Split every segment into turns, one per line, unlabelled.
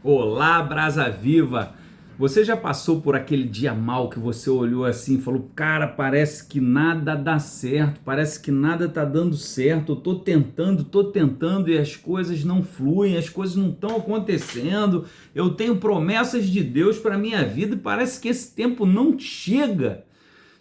Olá, brasa viva! Você já passou por aquele dia mal que você olhou assim e falou: cara, parece que nada dá certo, parece que nada tá dando certo. Eu tô tentando e as coisas não fluem, as coisas não estão acontecendo. Eu tenho promessas de Deus para minha vida e parece que esse tempo não chega.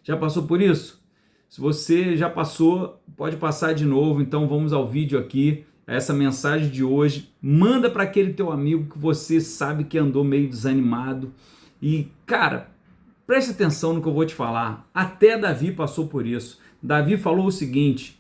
Já passou por isso? Se você já passou, pode passar de novo. Então vamos ao vídeo aqui, essa mensagem de hoje. Manda para aquele teu amigo que você sabe que andou meio desanimado. E, cara, preste atenção no que eu vou te falar. Até Davi passou por isso. Davi falou o seguinte: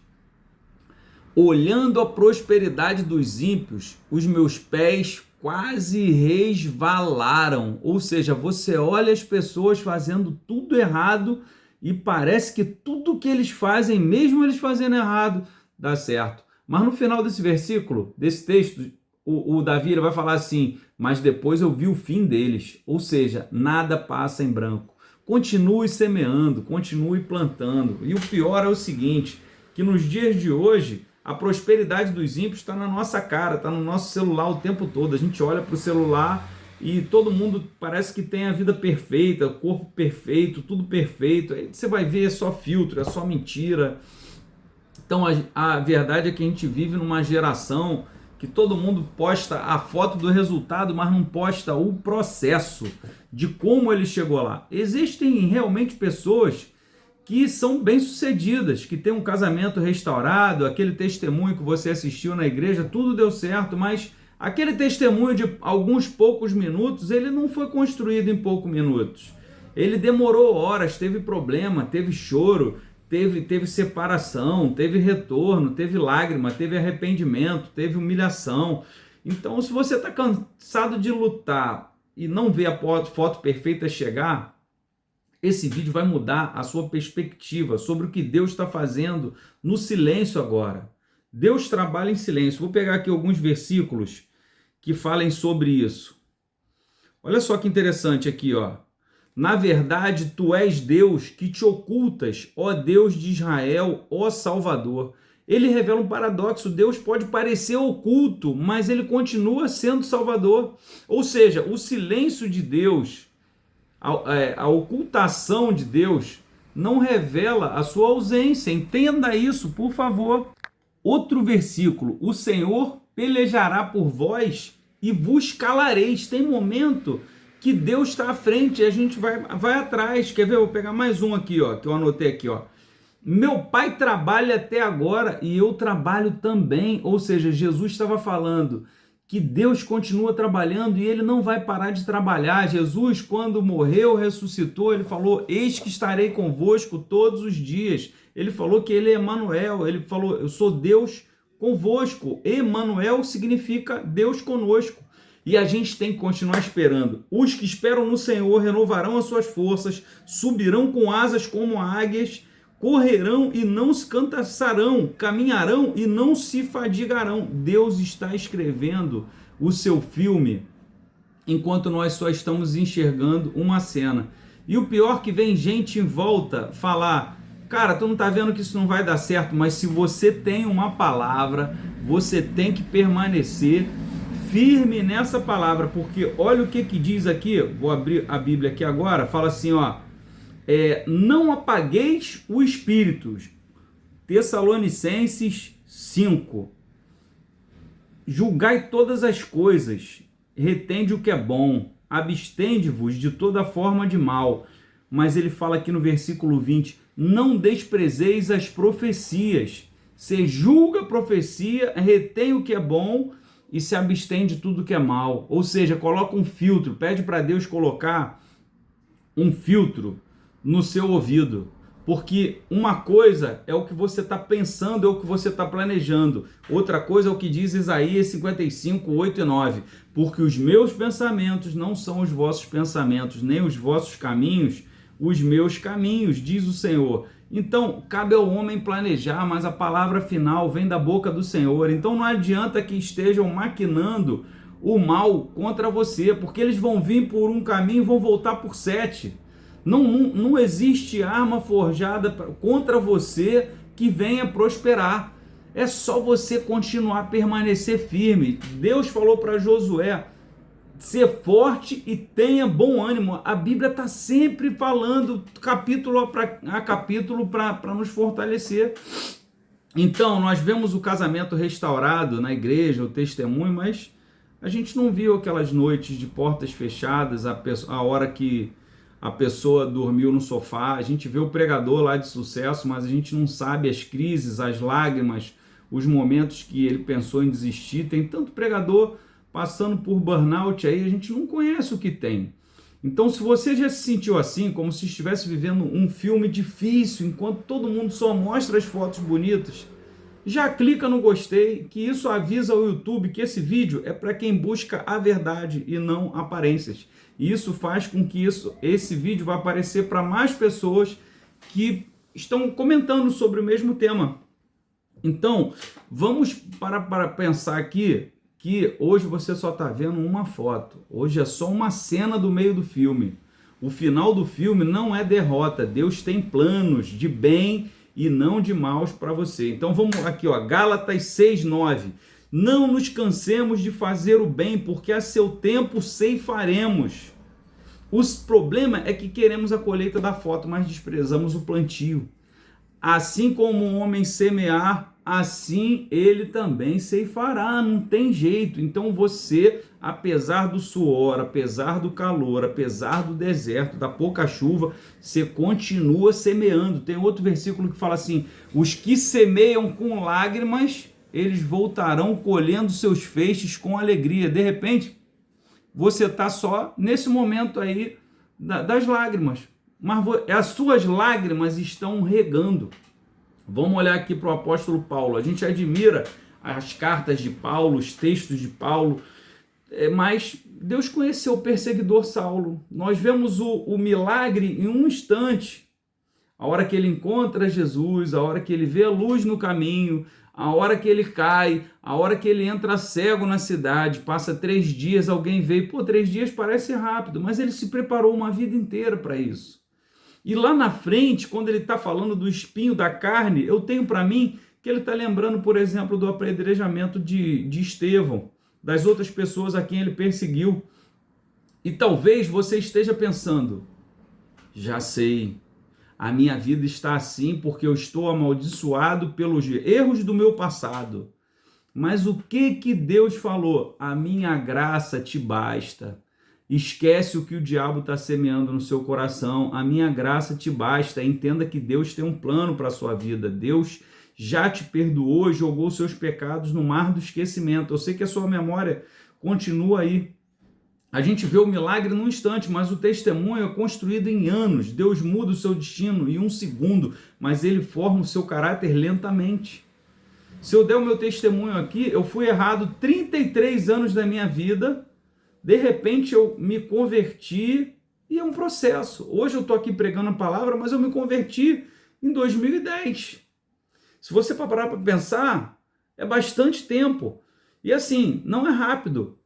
olhando a prosperidade dos ímpios, os meus pés quase resvalaram. Ou seja, você olha as pessoas fazendo tudo errado e parece que tudo que eles fazem, mesmo eles fazendo errado, dá certo. Mas no final desse versículo, desse texto, o Davi ele vai falar assim: mas depois eu vi o fim deles. Ou seja, nada passa em branco. Continue semeando, continue plantando. E o pior é o seguinte, que nos dias de hoje, a prosperidade dos ímpios está na nossa cara, está no nosso celular o tempo todo. A gente olha para o celular e todo mundo parece que tem a vida perfeita, o corpo perfeito, tudo perfeito. Aí você vai ver, é só filtro, é só mentira. Então a verdade é que a gente vive numa geração que todo mundo posta a foto do resultado, mas não posta o processo de como ele chegou lá. Existem realmente pessoas que são bem-sucedidas, que têm um casamento restaurado, aquele testemunho que você assistiu na igreja, tudo deu certo, mas aquele testemunho de alguns poucos minutos, ele não foi construído em poucos minutos. Ele demorou horas, teve problema, teve choro, teve separação, teve retorno, teve lágrima, teve arrependimento, teve humilhação. Então, se você está cansado de lutar e não vê a foto perfeita chegar, esse vídeo vai mudar a sua perspectiva sobre o que Deus está fazendo no silêncio agora. Deus trabalha em silêncio. Vou pegar aqui alguns versículos que falem sobre isso. Olha só que interessante aqui, ó. Na verdade, tu és Deus que te ocultas, ó Deus de Israel, ó Salvador. Ele revela um paradoxo. Deus pode parecer oculto, mas ele continua sendo Salvador. Ou seja, o silêncio de Deus, a ocultação de Deus não revela a sua ausência. Entenda isso, por favor. Outro versículo: o Senhor pelejará por vós e vos calareis. Tem momento que Deus está à frente e a gente vai atrás. Quer ver? Eu vou pegar mais um aqui, ó, que eu anotei aqui, ó. Meu pai trabalha até agora e eu trabalho também. Ou seja, Jesus estava falando que Deus continua trabalhando e ele não vai parar de trabalhar. Jesus, quando morreu, ressuscitou, ele falou: eis que estarei convosco todos os dias. Ele falou que ele é Emanuel, ele falou: eu sou Deus convosco. Emanuel significa Deus conosco. E a gente tem que continuar esperando. Os que esperam no Senhor renovarão as suas forças, subirão com asas como águias, correrão e não se cansarão, caminharão e não se fadigarão. Deus está escrevendo o seu filme enquanto nós só estamos enxergando uma cena. E o pior que vem gente em volta falar: cara, tu não tá vendo que isso não vai dar certo, mas se você tem uma palavra, você tem que permanecer firme nessa palavra, porque olha o que diz aqui, vou abrir a Bíblia aqui agora, fala assim, ó: não apagueis o espírito. Tessalonicenses 5. Julgai todas as coisas, retende o que é bom, abstende-vos de toda forma de mal. Mas ele fala aqui no versículo 20, não desprezeis as profecias. Você julga a profecia, retém o que é bom e se abstém de tudo que é mal. Ou seja, coloca um filtro, pede para Deus colocar um filtro no seu ouvido, porque uma coisa é o que você está pensando, é o que você está planejando, outra coisa é o que diz Isaías 55, 8 e 9, porque os meus pensamentos não são os vossos pensamentos, nem os vossos caminhos os meus caminhos, diz o Senhor. Então, cabe ao homem planejar, mas a palavra final vem da boca do Senhor. Então não adianta que estejam maquinando o mal contra você, porque eles vão vir por um caminho e vão voltar por 7. Não existe arma forjada contra você que venha prosperar. É só você continuar a permanecer firme. Deus falou para Josué: ser forte e tenha bom ânimo. A Bíblia está sempre falando, capítulo a capítulo, para nos fortalecer. Então, nós vemos o casamento restaurado na igreja, o testemunho, mas a gente não viu aquelas noites de portas fechadas, a hora que a pessoa dormiu no sofá. A gente vê o pregador lá de sucesso, mas a gente não sabe as crises, as lágrimas, os momentos que ele pensou em desistir. Tem tanto pregador passando por burnout aí, a gente não conhece o que tem. Então, se você já se sentiu assim, como se estivesse vivendo um filme difícil, enquanto todo mundo só mostra as fotos bonitas, já clica no gostei, que isso avisa ao YouTube que esse vídeo é para quem busca a verdade e não aparências. E isso faz com que esse vídeo vá aparecer para mais pessoas que estão comentando sobre o mesmo tema. Então, vamos para pensar aqui que hoje você só está vendo uma foto. Hoje é só uma cena do meio do filme. O final do filme não é derrota. Deus tem planos de bem e não de maus para você. Então vamos aqui, ó, Gálatas 6:9. Não nos cansemos de fazer o bem, porque a seu tempo ceifaremos. O problema é que queremos a colheita da foto, mas desprezamos o plantio. Assim como um homem semear, assim ele também ceifará, não tem jeito. Então você, apesar do suor, apesar do calor, apesar do deserto, da pouca chuva, você continua semeando. Tem outro versículo que fala assim: os que semeiam com lágrimas, eles voltarão colhendo seus feixes com alegria. De repente, você está só nesse momento aí das lágrimas, mas as suas lágrimas estão regando. Vamos olhar aqui para o apóstolo Paulo. A gente admira as cartas de Paulo, os textos de Paulo, mas Deus conheceu o perseguidor Saulo. Nós vemos o milagre em um instante. A hora que ele encontra Jesus, a hora que ele vê a luz no caminho, a hora que ele cai, a hora que ele entra cego na cidade, passa 3 dias, alguém veio. 3 dias parece rápido, mas ele se preparou uma vida inteira para isso. E lá na frente, quando ele está falando do espinho da carne, eu tenho para mim que ele está lembrando, por exemplo, do apedrejamento de Estevão, das outras pessoas a quem ele perseguiu. E talvez você esteja pensando: já sei, a minha vida está assim porque eu estou amaldiçoado pelos erros do meu passado. Mas o que Deus falou? A minha graça te basta. Esquece o que o diabo está semeando no seu coração. A minha graça te basta. Entenda que Deus tem um plano para a sua vida. Deus já te perdoou e jogou seus pecados no mar do esquecimento. Eu sei que a sua memória continua aí. A gente vê o milagre num instante, mas o testemunho é construído em anos. Deus muda o seu destino em 1 segundo, mas ele forma o seu caráter lentamente. Se eu der o meu testemunho aqui, eu fui errado 33 anos da minha vida. De repente eu me converti e é um processo. Hoje eu estou aqui pregando a palavra, mas eu me converti em 2010. Se você parar para pensar, é bastante tempo. E assim, não é rápido.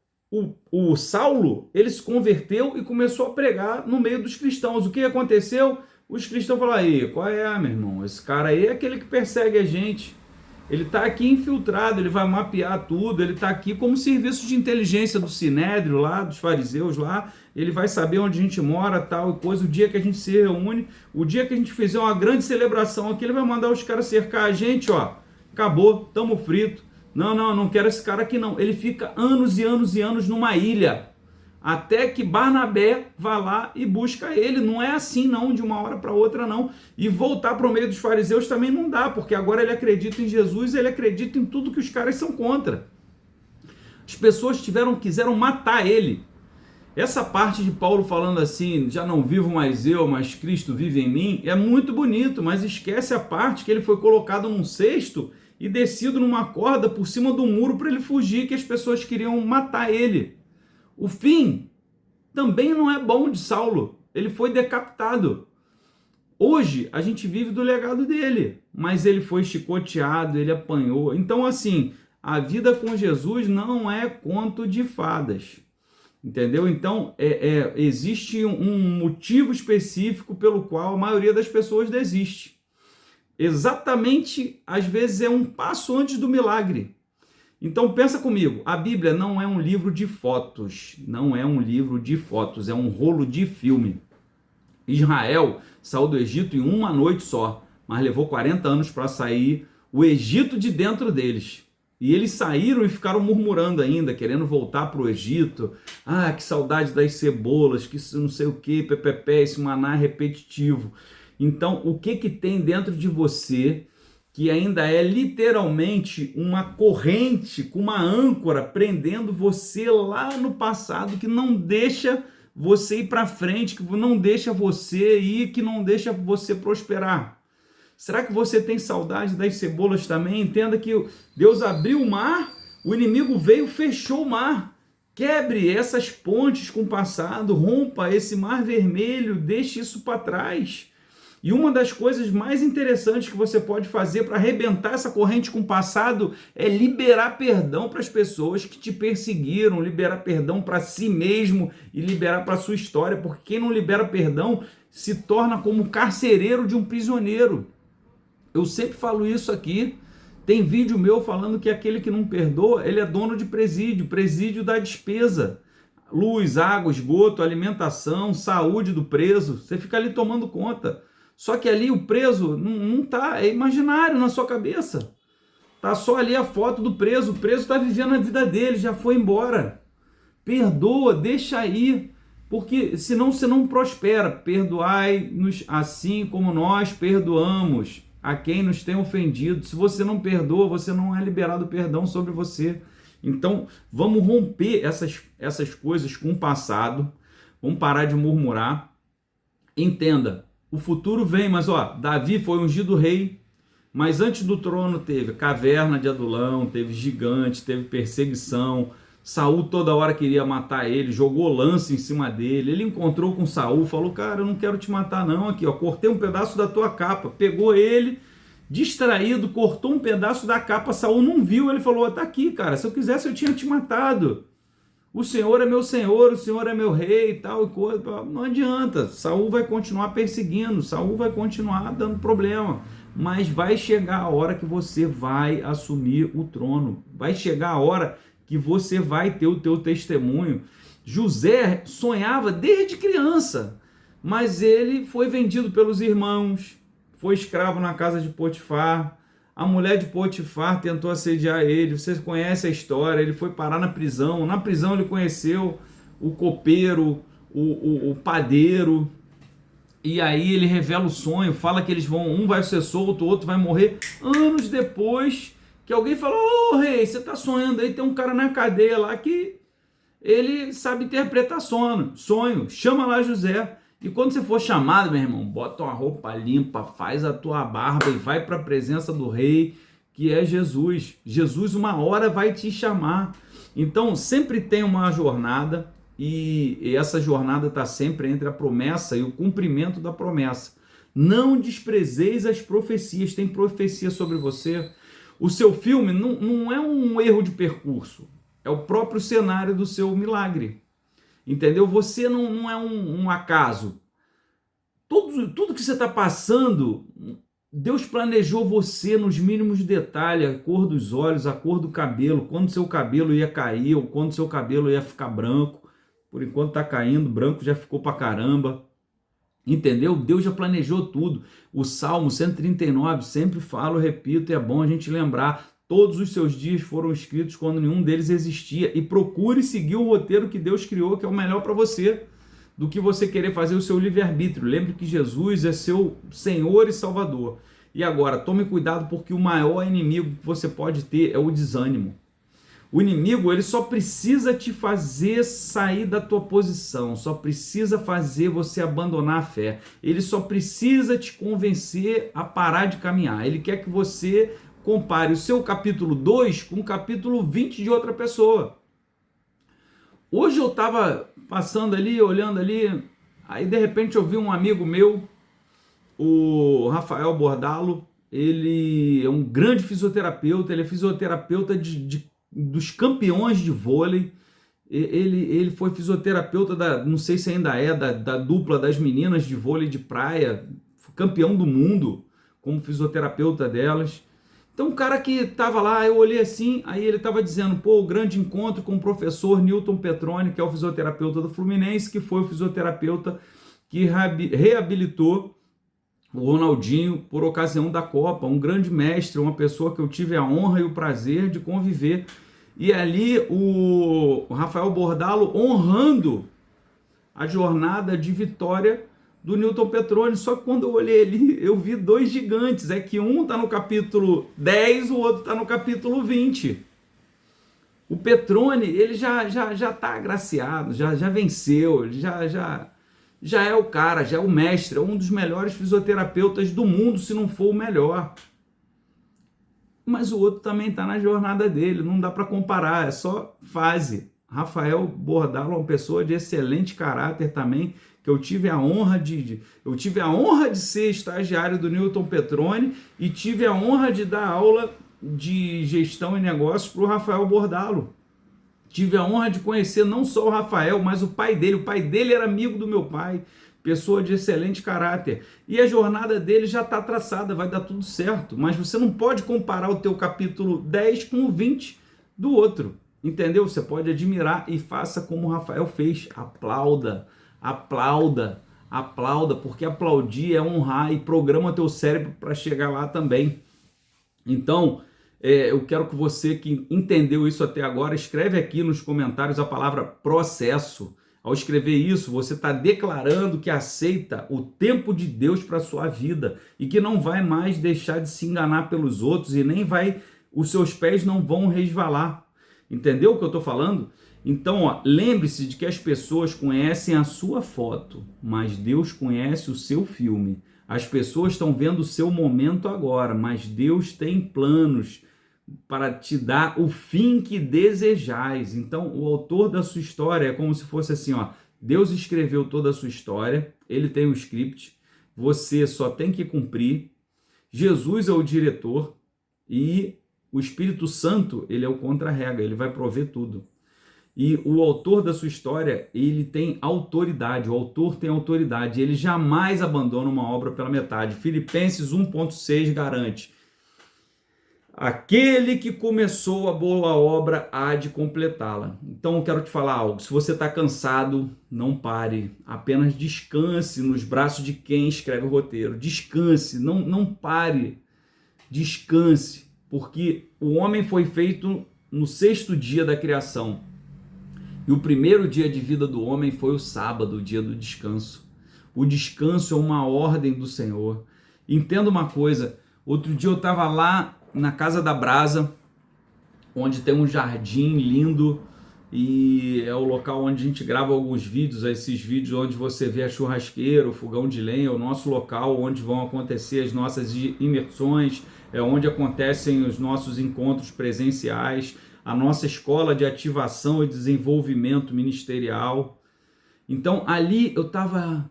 O Saulo, ele se converteu e começou a pregar no meio dos cristãos. O que aconteceu? Os cristãos falaram: aí, qual é, meu irmão? Esse cara aí é aquele que persegue a gente. Ele está aqui infiltrado, ele vai mapear tudo, ele está aqui como serviço de inteligência do Sinédrio lá, dos fariseus lá, ele vai saber onde a gente mora, tal e coisa, o dia que a gente se reúne, o dia que a gente fizer uma grande celebração aqui, ele vai mandar os caras cercar a gente, ó, acabou, tamo frito, não quero esse cara aqui não. Ele fica anos e anos e anos numa ilha, até que Barnabé vá lá e busca ele. Não é assim não, de uma hora para outra não. E voltar para o meio dos fariseus também não dá, porque agora ele acredita em Jesus, ele acredita em tudo que os caras são contra. As pessoas quiseram matar ele. Essa parte de Paulo falando assim: já não vivo mais eu, mas Cristo vive em mim, é muito bonito, mas esquece a parte que ele foi colocado num cesto e descido numa corda por cima do muro para ele fugir, que as pessoas queriam matar ele. O fim também não é bom de Saulo. Ele foi decapitado. Hoje a gente vive do legado dele, mas ele foi chicoteado, ele apanhou. Então assim, a vida com Jesus não é conto de fadas. Entendeu? Então existe um motivo específico pelo qual a maioria das pessoas desiste. Exatamente, às vezes é um passo antes do milagre. Então pensa comigo, a Bíblia não é um livro de fotos, não é um livro de fotos, é um rolo de filme. Israel saiu do Egito em uma noite só, mas levou 40 anos para sair o Egito de dentro deles. E eles saíram e ficaram murmurando ainda, querendo voltar para o Egito. Ah, que saudade das cebolas, que não sei o que, pepepé, esse maná repetitivo. Então, o que tem dentro de você que ainda é literalmente uma corrente com uma âncora prendendo você lá no passado, que não deixa você ir para frente, que não deixa você ir, que não deixa você prosperar? Será que você tem saudade das cebolas também? Entenda que Deus abriu o mar, o inimigo veio, fechou o mar. Quebre essas pontes com o passado, rompa esse mar vermelho, deixe isso para trás. E uma das coisas mais interessantes que você pode fazer para arrebentar essa corrente com o passado é liberar perdão para as pessoas que te perseguiram, liberar perdão para si mesmo e liberar para a sua história, porque quem não libera perdão se torna como carcereiro de um prisioneiro. Eu sempre falo isso aqui. Tem vídeo meu falando que aquele que não perdoa, ele é dono de presídio, presídio da despesa. Luz, água, esgoto, alimentação, saúde do preso. Você fica ali tomando conta. Só que ali o preso não tá, é imaginário na sua cabeça. Tá só ali a foto do preso. O preso está vivendo a vida dele, já foi embora. Perdoa, deixa aí, porque senão você não prospera. Perdoai-nos assim como nós perdoamos a quem nos tem ofendido. Se você não perdoa, você não é liberado perdão sobre você. Então, vamos romper essas coisas com o passado. Vamos parar de murmurar. Entenda, o futuro vem, mas Davi foi ungido rei, mas antes do trono teve caverna de Adulão, teve gigante, teve perseguição. Saul toda hora queria matar ele, jogou lança em cima dele. Ele encontrou com Saul, falou: cara, eu não quero te matar não, aqui, cortei um pedaço da tua capa. Pegou ele, distraído, cortou um pedaço da capa. Saul não viu, ele falou: tá aqui, cara, se eu quisesse eu tinha te matado. O Senhor é meu Senhor, o Senhor é meu rei e tal, e coisa. Não adianta, Saul vai continuar perseguindo, Saul vai continuar dando problema, mas vai chegar a hora que você vai assumir o trono, vai chegar a hora que você vai ter o teu testemunho. José sonhava desde criança, mas ele foi vendido pelos irmãos, foi escravo na casa de Potifar. A mulher de Potifar tentou assediar ele, você conhece a história, ele foi parar na prisão ele conheceu o copeiro, o padeiro, e aí ele revela o sonho, fala que eles vão, um vai ser solto, o outro vai morrer. Anos depois, que alguém falou: ô rei, você tá sonhando aí, tem um cara na cadeia lá que ele sabe interpretar sonho, chama lá José. E quando você for chamado, meu irmão, bota uma roupa limpa, faz a tua barba e vai para a presença do rei, que é Jesus. Jesus uma hora vai te chamar. Então sempre tem uma jornada, e essa jornada está sempre entre a promessa e o cumprimento da promessa. Não desprezeis as profecias. Tem profecia sobre você. O seu filme não é um erro de percurso, é o próprio cenário do seu milagre. Entendeu? Você não é um acaso. Tudo que você está passando, Deus planejou você nos mínimos detalhes, a cor dos olhos, a cor do cabelo, quando seu cabelo ia cair ou quando seu cabelo ia ficar branco. Por enquanto está caindo, branco já ficou pra caramba. Entendeu? Deus já planejou tudo. O Salmo 139, sempre falo, repito, é bom a gente lembrar. Todos os seus dias foram escritos quando nenhum deles existia. E procure seguir o roteiro que Deus criou, que é o melhor para você, do que você querer fazer o seu livre-arbítrio. Lembre que Jesus é seu Senhor e Salvador. E agora, tome cuidado, porque o maior inimigo que você pode ter é o desânimo. O inimigo, ele só precisa te fazer sair da tua posição, só precisa fazer você abandonar a fé. Ele só precisa te convencer a parar de caminhar. Ele quer que você compare o seu capítulo 2 com o capítulo 20 de outra pessoa. Hoje eu estava passando ali, olhando ali, aí de repente eu vi um amigo meu, o Rafael Bordalo. Ele é um grande fisioterapeuta, ele é fisioterapeuta dos campeões de vôlei. Ele foi fisioterapeuta não sei se ainda é, da dupla das meninas de vôlei de praia, campeão do mundo como fisioterapeuta delas. Então o cara que estava lá, eu olhei assim, aí ele estava dizendo, pô, o grande encontro com o professor Newton Petroni, que é o fisioterapeuta do Fluminense, que foi o fisioterapeuta que reabilitou o Ronaldinho por ocasião da Copa, um grande mestre, uma pessoa que eu tive a honra e o prazer de conviver. E ali o Rafael Bordalo honrando a jornada de vitória do Newton Petroni. Só que quando eu olhei ali, eu vi dois gigantes. É que um está no capítulo 10, o outro está no capítulo 20. O Petroni, ele já está agraciado, já venceu, ele já é o cara, já é o mestre, é um dos melhores fisioterapeutas do mundo, se não for o melhor. Mas o outro também está na jornada dele, não dá para comparar, é só fase. Rafael Bordalo é uma pessoa de excelente caráter também, que eu tive a honra de ser estagiário do Newton Petroni e tive a honra de dar aula de gestão e negócios para o Rafael Bordalo. Tive a honra de conhecer não só o Rafael, mas o pai dele. O pai dele era amigo do meu pai, pessoa de excelente caráter. E a jornada dele já está traçada, vai dar tudo certo. Mas você não pode comparar o teu capítulo 10 com o 20 do outro. Entendeu? Você pode admirar e faça como o Rafael fez. Aplauda, aplauda, aplauda, porque aplaudir é honrar e programa teu cérebro para chegar lá também. Então, eu quero que você que entendeu isso até agora, escreve aqui nos comentários a palavra processo. Ao escrever isso, você está declarando que aceita o tempo de Deus para a sua vida e que não vai mais deixar de se enganar pelos outros e nem vai, os seus pés não vão resvalar. Entendeu o que eu estou falando? Então, lembre-se de que as pessoas conhecem a sua foto, mas Deus conhece o seu filme. As pessoas estão vendo o seu momento agora, mas Deus tem planos para te dar o fim que desejais. Então, o autor da sua história é como se fosse assim, ó, Deus escreveu toda a sua história, ele tem o script, você só tem que cumprir. Jesus é o diretor e o Espírito Santo, ele é o contra-rega, ele vai prover tudo. E o autor da sua história, ele tem autoridade, o autor tem autoridade, ele jamais abandona uma obra pela metade. Filipenses 1,6 garante: aquele que começou a boa obra há de completá-la. Então eu quero te falar algo, se você está cansado, não pare, apenas descanse nos braços de quem escreve o roteiro. Descanse, não pare, descanse, porque o homem foi feito no 6º dia da criação. E o primeiro dia de vida do homem foi o sábado, o dia do descanso. O descanso é uma ordem do Senhor. Entenda uma coisa, outro dia eu estava lá na Casa da Brasa, onde tem um jardim lindo e é o local onde a gente grava alguns vídeos, esses vídeos onde você vê a churrasqueira, o fogão de lenha, o nosso local onde vão acontecer as nossas imersões, é onde acontecem os nossos encontros presenciais, a nossa escola de ativação e desenvolvimento ministerial. Então ali eu estava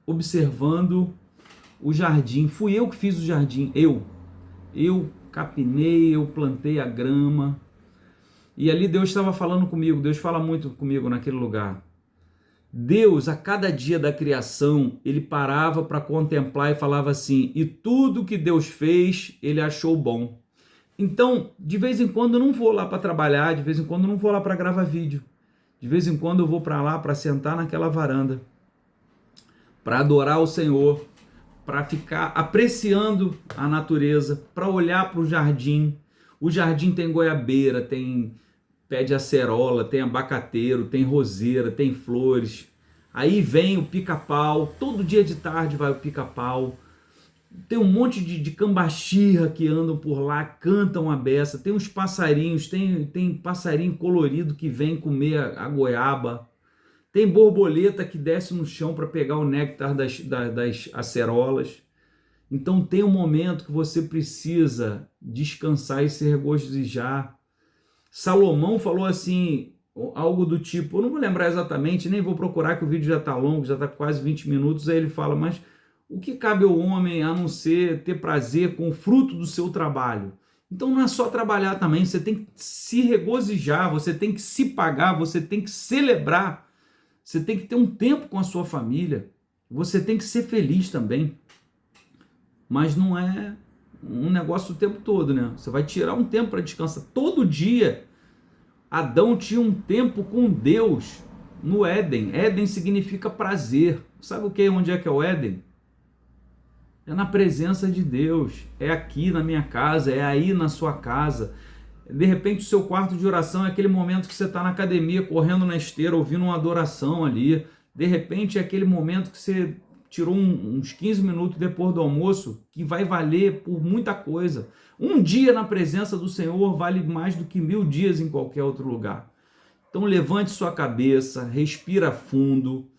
observando o jardim, fui eu que fiz o jardim, eu capinei, eu plantei a grama, e ali Deus estava falando comigo. Deus fala muito comigo naquele lugar. Deus, a cada dia da criação, ele parava para contemplar e falava assim, e tudo que Deus fez, ele achou bom. Então, de vez em quando eu não vou lá para trabalhar, de vez em quando eu não vou lá para gravar vídeo, de vez em quando eu vou para lá para sentar naquela varanda, para adorar o Senhor, para ficar apreciando a natureza, para olhar para o jardim. O jardim tem goiabeira, tem pé de acerola, tem abacateiro, tem roseira, tem flores. Aí vem o pica-pau, todo dia de tarde vai o pica-pau. Tem um monte de cambaxirra que andam por lá, cantam a beça. Tem uns passarinhos, tem passarinho colorido que vem comer a goiaba. Tem borboleta que desce no chão para pegar o néctar das acerolas. Então tem um momento que você precisa descansar e se regozijar. Salomão falou assim, algo do tipo, eu não vou lembrar exatamente, nem vou procurar que o vídeo já está longo, já está quase 20 minutos, aí ele fala, mas o que cabe ao homem a não ser ter prazer com o fruto do seu trabalho? Então não é só trabalhar também, você tem que se regozijar, você tem que se pagar, você tem que celebrar, você tem que ter um tempo com a sua família, você tem que ser feliz também. Mas não é um negócio o tempo todo, né? Você vai tirar um tempo para descansar. Todo dia, Adão tinha um tempo com Deus no Éden. Éden significa prazer. Sabe o que? Onde é que é o Éden? É na presença de Deus. É aqui na minha casa, é aí na sua casa. De repente o seu quarto de oração é aquele momento que você está na academia, correndo na esteira, ouvindo uma adoração ali. De repente é aquele momento que você tirou uns 15 minutos depois do almoço, que vai valer por muita coisa. Um dia na presença do Senhor vale mais do que 1000 dias em qualquer outro lugar. Então levante sua cabeça, respira fundo,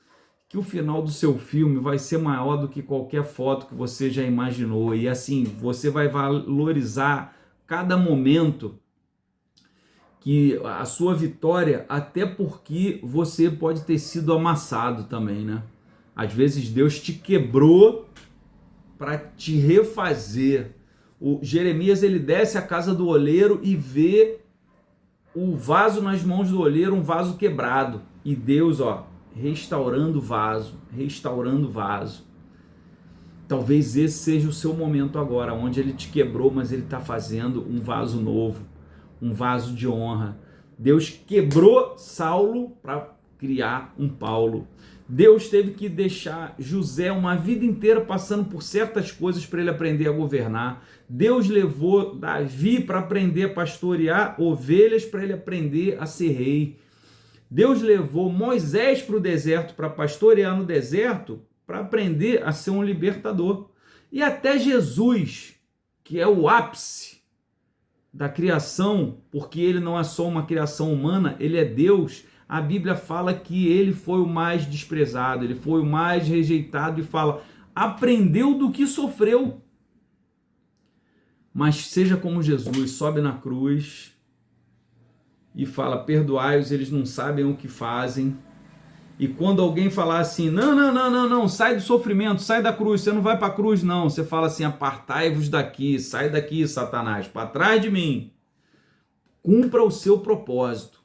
que o final do seu filme vai ser maior do que qualquer foto que você já imaginou. E assim, você vai valorizar cada momento que a sua vitória, até porque você pode ter sido amassado também, né? Às vezes Deus te quebrou para te refazer. O Jeremias, ele desce à casa do oleiro e vê o vaso nas mãos do oleiro, um vaso quebrado. E Deus, restaurando o vaso, restaurando o vaso. Talvez esse seja o seu momento agora, onde ele te quebrou, mas ele está fazendo um vaso novo, um vaso de honra. Deus quebrou Saulo para criar um Paulo. Deus teve que deixar José uma vida inteira passando por certas coisas para ele aprender a governar. Deus levou Davi para aprender a pastorear ovelhas para ele aprender a ser rei. Deus levou Moisés para o deserto para pastorear no deserto para aprender a ser um libertador. E até Jesus, que é o ápice da criação, porque ele não é só uma criação humana, ele é Deus. A Bíblia fala que ele foi o mais desprezado, ele foi o mais rejeitado e fala, aprendeu do que sofreu. Mas seja como Jesus, sobe na cruz e fala, perdoai-os, eles não sabem o que fazem. E quando alguém falar assim, não, sai do sofrimento, sai da cruz, você não vai para a cruz não, você fala assim, apartai-vos daqui, sai daqui, Satanás, para trás de mim. Cumpra o seu propósito,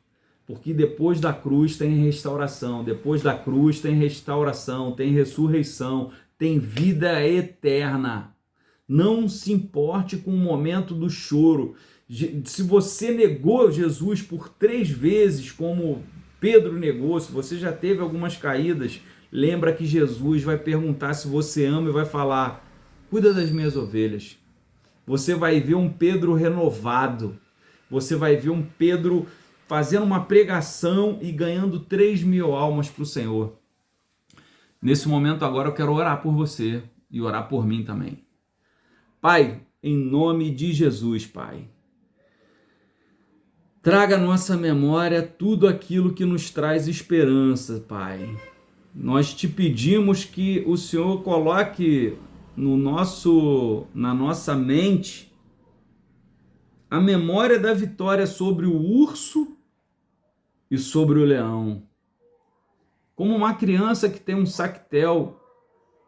porque depois da cruz tem restauração, depois da cruz tem restauração, tem ressurreição, tem vida eterna. Não se importe com o momento do choro. Se você negou Jesus por 3 vezes, como Pedro negou, se você já teve algumas caídas, lembra que Jesus vai perguntar se você ama e vai falar, cuida das minhas ovelhas. Você vai ver um Pedro renovado, você vai ver um Pedro fazendo uma pregação e ganhando 3.000 almas para o Senhor. Nesse momento agora eu quero orar por você e orar por mim também. Pai, em nome de Jesus, Pai, traga à nossa memória tudo aquilo que nos traz esperança, Pai. Nós te pedimos que o Senhor coloque na nossa mente a memória da vitória sobre o urso e sobre o leão. Como uma criança que tem um sactel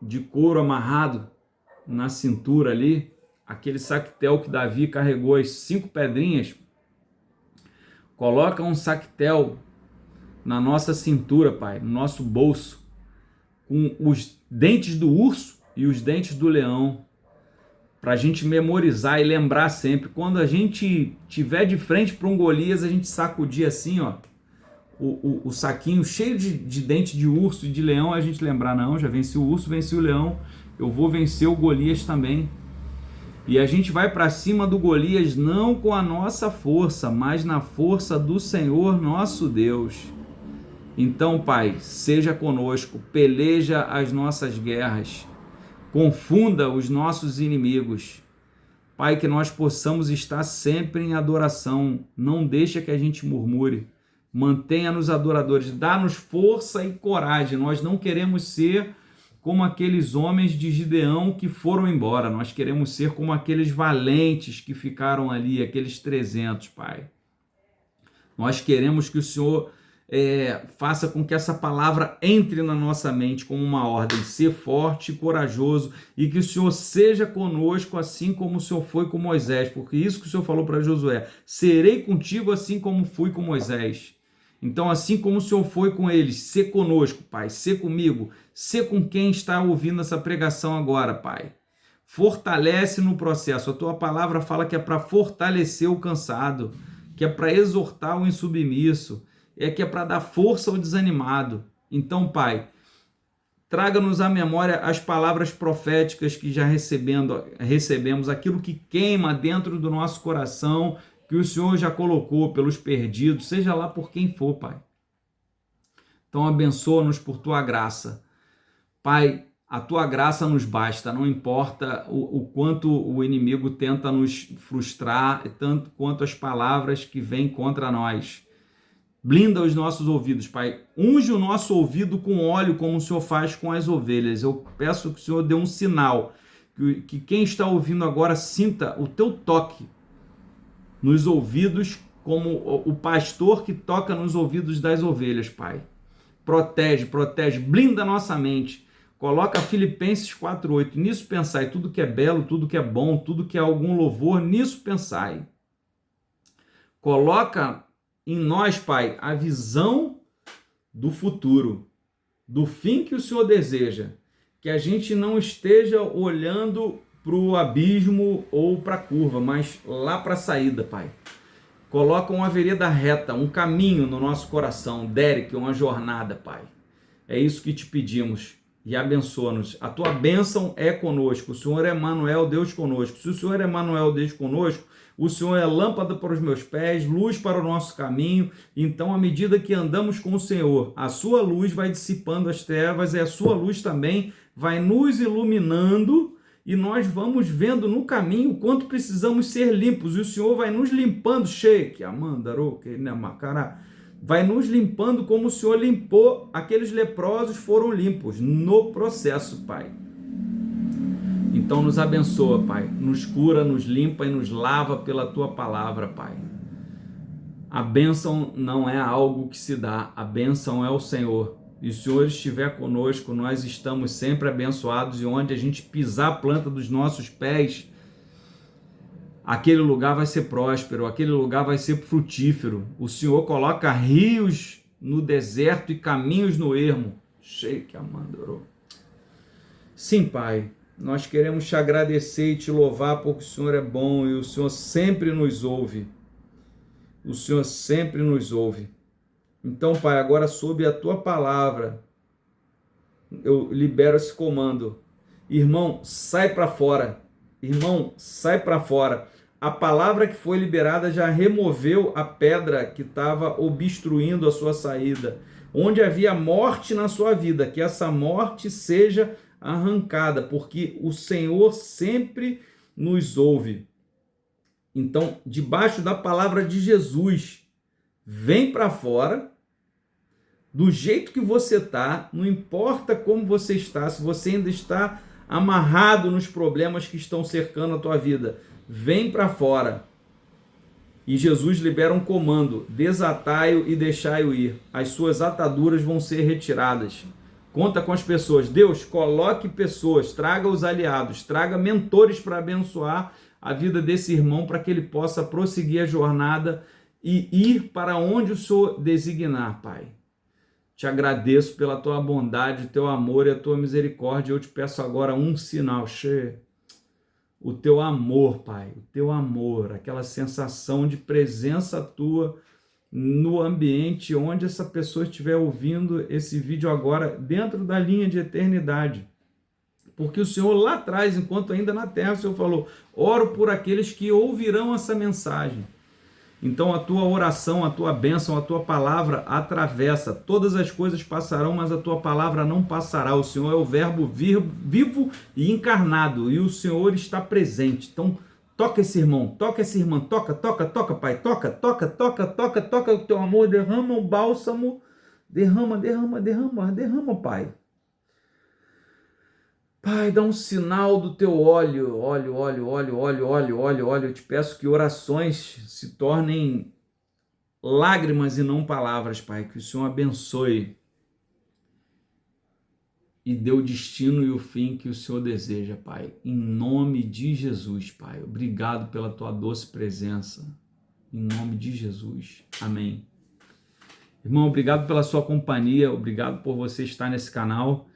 de couro amarrado na cintura ali, aquele sactel que Davi carregou as 5 pedrinhas, coloca um sactel na nossa cintura, Pai, no nosso bolso, com os dentes do urso e os dentes do leão, para a gente memorizar e lembrar sempre. Quando a gente tiver de frente para um Golias, a gente sacudir assim, o saquinho cheio de dente de urso e de leão, a gente lembrar, não, já venci o urso, venci o leão, eu vou vencer o Golias também. E a gente vai para cima do Golias não com a nossa força, mas na força do Senhor nosso Deus. Então, Pai, seja conosco, peleja as nossas guerras, confunda os nossos inimigos. Pai, que nós possamos estar sempre em adoração, não deixa que a gente murmure, mantenha-nos adoradores, dá-nos força e coragem. Nós não queremos ser como aqueles homens de Gideão que foram embora, nós queremos ser como aqueles valentes que ficaram ali, aqueles 300, Pai. Nós queremos que o Senhor faça com que essa palavra entre na nossa mente como uma ordem, ser forte e corajoso, e que o Senhor seja conosco assim como o Senhor foi com Moisés, porque isso que o Senhor falou para Josué, serei contigo assim como fui com Moisés. Então, assim como o Senhor foi com eles, ser conosco, Pai, ser comigo, ser com quem está ouvindo essa pregação agora, Pai. Fortalece no processo. A tua palavra fala que é para fortalecer o cansado, que é para exortar o insubmisso, que é para dar força ao desanimado. Então, Pai, traga-nos à memória as palavras proféticas que já recebemos, aquilo que queima dentro do nosso coração, que o Senhor já colocou pelos perdidos, seja lá por quem for, Pai. Então abençoa-nos por tua graça. Pai, a tua graça nos basta, não importa o quanto o inimigo tenta nos frustrar, tanto quanto as palavras que vêm contra nós. Blinda os nossos ouvidos, Pai. Unge o nosso ouvido com óleo, como o Senhor faz com as ovelhas. Eu peço que o Senhor dê um sinal, que quem está ouvindo agora sinta o teu toque nos ouvidos, como o pastor que toca nos ouvidos das ovelhas, Pai. Protege, blinda a nossa mente. Coloca Filipenses 4:8. Nisso pensai, tudo que é belo, tudo que é bom, tudo que é algum louvor, nisso pensai. Coloca em nós, Pai, a visão do futuro, do fim que o Senhor deseja, que a gente não esteja olhando para o abismo ou para a curva, mas lá para a saída, Pai. Coloca uma vereda reta, um caminho no nosso coração, Derek, uma jornada, Pai. É isso que te pedimos e abençoa-nos. A tua bênção é conosco, o Senhor é Emmanuel, Deus conosco. Se o Senhor é Emmanuel, Deus conosco, o Senhor é lâmpada para os meus pés, luz para o nosso caminho. Então, à medida que andamos com o Senhor, a sua luz vai dissipando as trevas e a sua luz também vai nos iluminando e nós vamos vendo no caminho o quanto precisamos ser limpos. E o Senhor vai nos limpando, vai nos limpando como o Senhor limpou aqueles leprosos, foram limpos no processo, Pai. Então nos abençoa, Pai, nos cura, nos limpa e nos lava pela Tua palavra, Pai. A bênção não é algo que se dá, a bênção é o Senhor. E se o Senhor estiver conosco, nós estamos sempre abençoados e onde a gente pisar a planta dos nossos pés, aquele lugar vai ser próspero, aquele lugar vai ser frutífero. O Senhor coloca rios no deserto e caminhos no ermo. Sim, Pai. Nós queremos te agradecer e te louvar porque o Senhor é bom e o Senhor sempre nos ouve. O Senhor sempre nos ouve. Então, Pai, agora sob a tua palavra, eu libero esse comando. Irmão, sai para fora. Irmão, sai para fora. A palavra que foi liberada já removeu a pedra que estava obstruindo a sua saída. Onde havia morte na sua vida, que essa morte seja arrancada, porque o Senhor sempre nos ouve. Então, debaixo da palavra de Jesus, vem para fora, do jeito que você está, não importa como você está, se você ainda está amarrado nos problemas que estão cercando a tua vida, vem para fora. E Jesus libera um comando: desatai-o e deixai-o ir. As suas ataduras vão ser retiradas. Conta com as pessoas. Deus, coloque pessoas, traga os aliados, traga mentores para abençoar a vida desse irmão, para que ele possa prosseguir a jornada e ir para onde o Senhor designar, Pai. Te agradeço pela tua bondade, o teu amor e a tua misericórdia. Eu te peço agora um sinal, o teu amor, Pai, o teu amor, aquela sensação de presença tua no ambiente onde essa pessoa estiver ouvindo esse vídeo agora, dentro da linha de eternidade. Porque o Senhor lá atrás, enquanto ainda na terra, o Senhor falou: oro por aqueles que ouvirão essa mensagem. Então a tua oração, a tua bênção, a tua palavra atravessa. Todas as coisas passarão, mas a tua palavra não passará. O Senhor é o verbo vivo e encarnado, e o Senhor está presente. Então toca esse irmão, toca essa irmã, toca, Pai, toca o teu amor, derrama o bálsamo, derrama, Pai. Pai, dá um sinal do teu óleo. Eu te peço que orações se tornem lágrimas e não palavras, Pai. Que o Senhor abençoe e dê o destino e o fim que o Senhor deseja, Pai. Em nome de Jesus, Pai. Obrigado pela tua doce presença. Em nome de Jesus. Amém. Irmão, obrigado pela sua companhia. Obrigado por você estar nesse canal.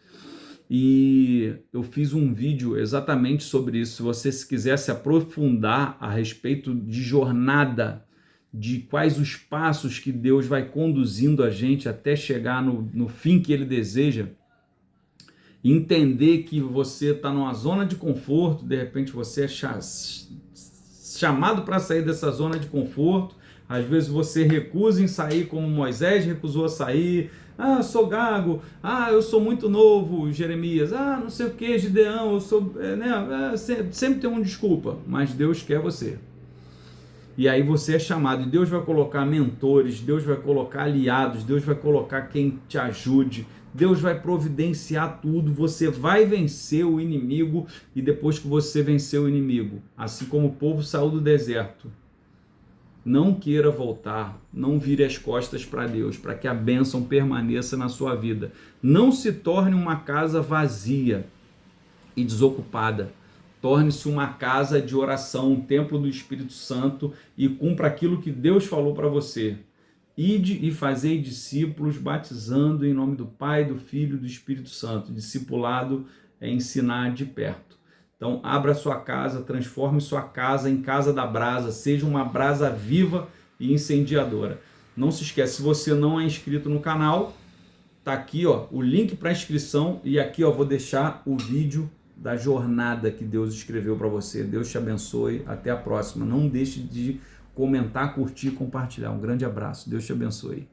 E eu fiz um vídeo exatamente sobre isso. Se você quiser se aprofundar a respeito de jornada, de quais os passos que Deus vai conduzindo a gente até chegar no fim que Ele deseja, entender que você está numa zona de conforto, de repente você é chamado para sair dessa zona de conforto, às vezes você recusa em sair como Moisés recusou a sair. Ah, eu sou gago, ah, eu sou muito novo, Jeremias, ah, não sei o que, Gideão, eu sou, sempre tem uma desculpa, mas Deus quer você. E aí você é chamado, e Deus vai colocar mentores, Deus vai colocar aliados, Deus vai colocar quem te ajude, Deus vai providenciar tudo, você vai vencer o inimigo, e depois que você vencer o inimigo, assim como o povo saiu do deserto, não queira voltar, não vire as costas para Deus, para que a bênção permaneça na sua vida. Não se torne uma casa vazia e desocupada. Torne-se uma casa de oração, um templo do Espírito Santo e cumpra aquilo que Deus falou para você. Ide e fazei discípulos, batizando em nome do Pai, do Filho e do Espírito Santo. Discipulado é ensinar de perto. Então, abra sua casa, transforme sua casa em casa da brasa, seja uma brasa viva e incendiadora. Não se esqueça, se você não é inscrito no canal, tá aqui ó, o link para inscrição e aqui ó, vou deixar o vídeo da jornada que Deus escreveu para você. Deus te abençoe, até a próxima. Não deixe de comentar, curtir e compartilhar. Um grande abraço, Deus te abençoe.